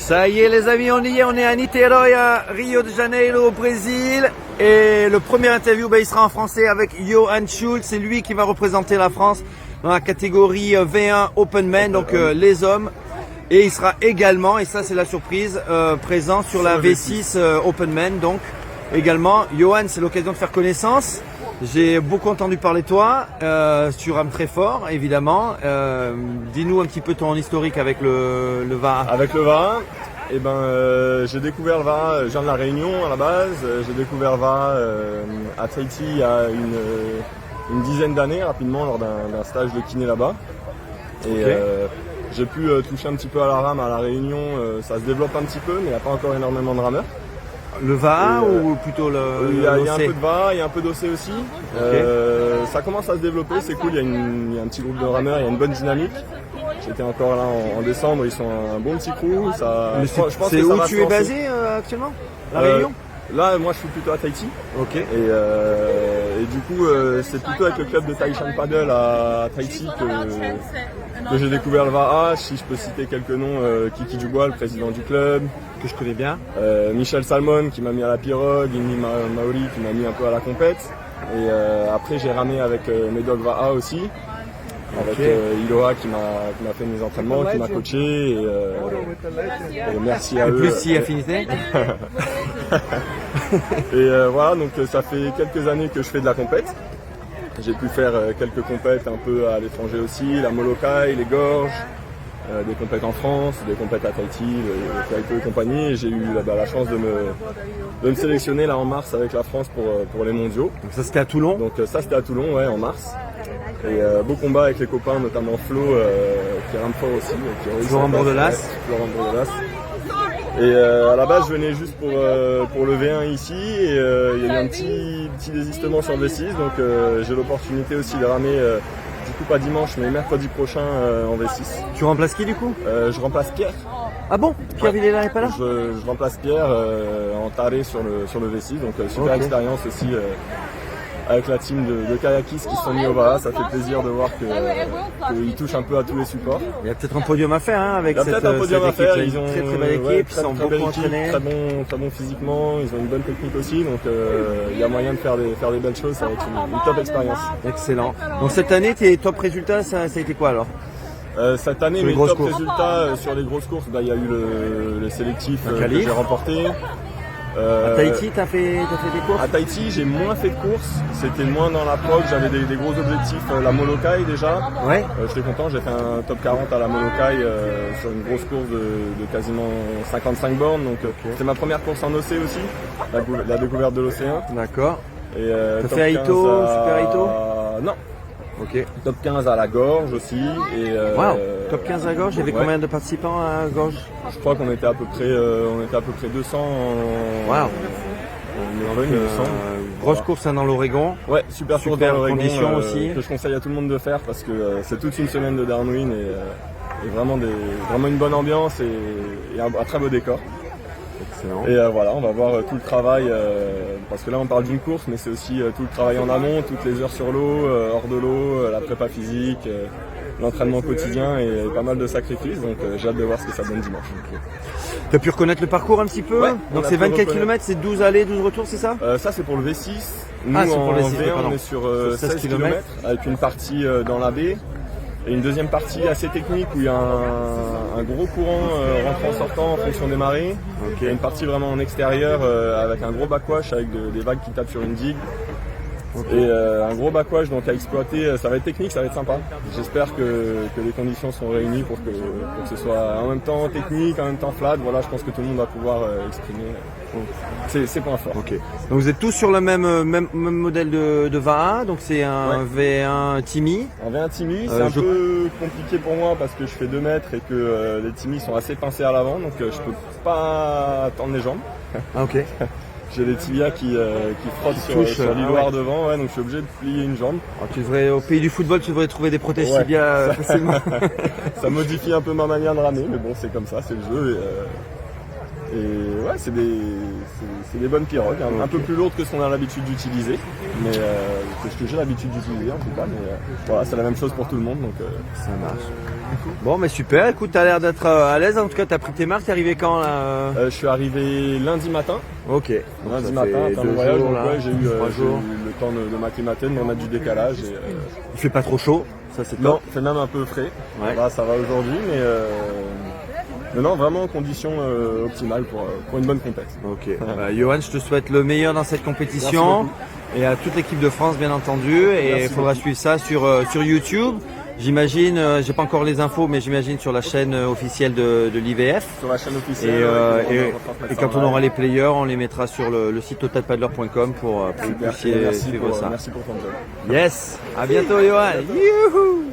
Ça y est les amis, on y est, on est à Niterói, à Rio de Janeiro au Brésil. Et le premier interview, il sera en français avec Johan Schultz. C'est lui qui va représenter la France dans la catégorie V1 Open Men, donc les hommes. Et il sera également, et ça c'est la surprise, présent sur la V6 Open Men. Donc également, Johan, c'est l'occasion de faire connaissance. J'ai beaucoup entendu parler de toi, tu rames très fort évidemment. Dis-nous un petit peu ton historique avec le VAA. Avec le VAA, j'ai découvert le VAA, je viens de la Réunion à la base. J'ai découvert le VAA à Tahiti il y a une dizaine d'années rapidement lors d'un stage de kiné là-bas. Et j'ai pu toucher un petit peu à la rame à la Réunion, ça se développe un petit peu mais il n'y a pas encore énormément de rameurs. Le VAA ou plutôt le Il y a un peu de VAA, il y a un peu d'OC aussi. Ça commence à se développer, c'est cool, il y a un petit groupe de rameurs, il y a une bonne dynamique. J'étais encore là en décembre, ils sont un bon petit crew. C'est où tu es basé actuellement? La Réunion? Là, moi je suis plutôt à Tahiti. Ok. Et du coup, c'est plutôt avec le club de Taishan Paddle à Tahiti que j'ai découvert le VAA. Si je peux citer quelques noms, Kiki Dubois, le président du club, que je connais bien. Michel Salmon qui m'a mis à la pirogue, Inni Maori qui m'a mis un peu à la compète. Et après j'ai ramé avec Médoc VAA aussi. Avec Iloa qui m'a fait mes entraînements, qui m'a coaché et merci à eux. Plus si affinité. Et voilà, donc ça fait quelques années que je fais de la compète. J'ai pu faire quelques compètes un peu à l'étranger aussi, la Molokai, les gorges, des compètes en France, des compètes à Tahiti, quelques compagnies. Et j'ai eu la chance de me sélectionner là en mars avec la France pour les mondiaux. Donc ça c'était à Toulon. Donc ça c'était à Toulon, ouais, en mars. Et beau combat avec les copains, notamment Flo, qui rame fort aussi. Florent Bordelas. Florent Bordelas. Et à la base, je venais juste pour le V1 ici. Et il y a eu un petit désistement sur le V6. Donc j'ai l'opportunité aussi de ramer, du coup pas dimanche, mais mercredi prochain en V6. Tu remplaces qui du coup? Je remplace Pierre. Ah bon? Pierre Villela n'est pas là? Je remplace Pierre en taré sur le V6. Donc super expérience aussi. Avec la team de kayakistes qui se sont mis au VAA, ça fait plaisir de voir qu'ils touchent un peu à tous les supports. Il y a peut-être un podium à faire avec cette équipe. Ils ont une très belle équipe, ils sont beaucoup entraînés. Très bon physiquement, ils ont une bonne technique aussi, donc il y a moyen de faire des belles choses, ça va être une top expérience. Excellent. Donc cette année, tes top résultats, ça a été quoi alors? Cette année, mes top résultats sur les grosses courses, il y a eu les sélectifs que j'ai remportés. À Tahiti, t'as fait des courses? À Tahiti, j'ai moins fait de courses. C'était moins dans la prog. J'avais des gros objectifs. La Molokai déjà. Ouais. J'étais content. J'ai fait un top 40 à la Molokai sur une grosse course de quasiment 55 bornes. Donc c'était ma première course en océan aussi. La découverte de l'océan. D'accord. T'as fait Aito, Super Aito? Non. Ok. Top 15 à la gorge aussi. Wow. Top 15 à la gorge. Il y avait combien de participants à la gorge? Je crois qu'on était à peu près 200 Wow. Grosse course dans l'Oregon. Ouais, super course dans l'Oregon. Conditions aussi. Que je conseille à tout le monde de faire parce que c'est toute une semaine de downwind et vraiment une bonne ambiance et un très beau décor. Excellent. Et voilà, on va voir tout le travail, parce que là on parle d'une course, mais c'est aussi tout le travail en amont, toutes les heures sur l'eau, hors de l'eau, la prépa physique, l'entraînement quotidien et pas mal de sacrifices, donc j'ai hâte de voir ce que ça donne dimanche. Tu as pu reconnaître le parcours un petit peu? Ouais, donc c'est 24 km, c'est 12 allées, 12 retours, c'est ça? Ça c'est pour le V6. Nous c'est pour le V6, V1 on est sur 16 km avec une partie dans la baie. Et une deuxième partie assez technique où il y a un gros courant rentrant-sortant en fonction des marées. Il y a une partie vraiment en extérieur avec un gros backwash avec des vagues qui tapent sur une digue. Et un gros backwash donc à exploiter, ça va être technique, ça va être sympa. J'espère que les conditions sont réunies pour que ce soit en même temps technique, en même temps flat. Voilà, je pense que tout le monde va pouvoir exprimer ses points forts. Ok. Donc vous êtes tous sur le même modèle de VAA, donc c'est un V1 Timi. Un V1 Timi, c'est un peu compliqué pour moi parce que je fais 2 mètres et que les Timi sont assez pincés à l'avant, donc je peux pas tendre les jambes. Ah ok. J'ai les tibias qui frottent sur l'îloir devant, donc je suis obligé de plier une jambe. Au pays du football, tu devrais trouver des protèges tibias facilement. Ça modifie un peu ma manière de ramer, mais bon, c'est comme ça, c'est le jeu. Et ouais, c'est des bonnes pirogues, hein. Un peu plus lourdes que ce qu'on a l'habitude d'utiliser, mais que ce que j'ai l'habitude d'utiliser en tout cas. Mais voilà, c'est la même chose pour tout le monde, donc ça marche. Bon, mais super. Écoute, t'as l'air d'être à l'aise. En tout cas, t'as pris tes marques. T'es arrivé quand là? Je suis arrivé lundi matin. Ok. Lundi matin, après mon voyage, donc ouais, j'ai eu jours. le temps de m'acclimater, de me remettre du décalage. Et, Il fait pas trop chaud. Ça, c'est top. non, c'est même un peu frais. Ouais. Là, ça va aujourd'hui, mais non, vraiment en conditions optimales pour une bonne compète. Ok. Johan, je te souhaite le meilleur dans cette compétition et à toute l'équipe de France, bien entendu. Et il faudra suivre ça sur YouTube. J'imagine, j'ai pas encore les infos, mais j'imagine sur la chaîne officielle de l'IVF. Sur la chaîne officielle. Et quand on aura les players, on les mettra sur le site totalpaddler.com pour que vous puissiez suivre ça. Merci pour ton job. Yes. À bientôt, Johan. Youhou.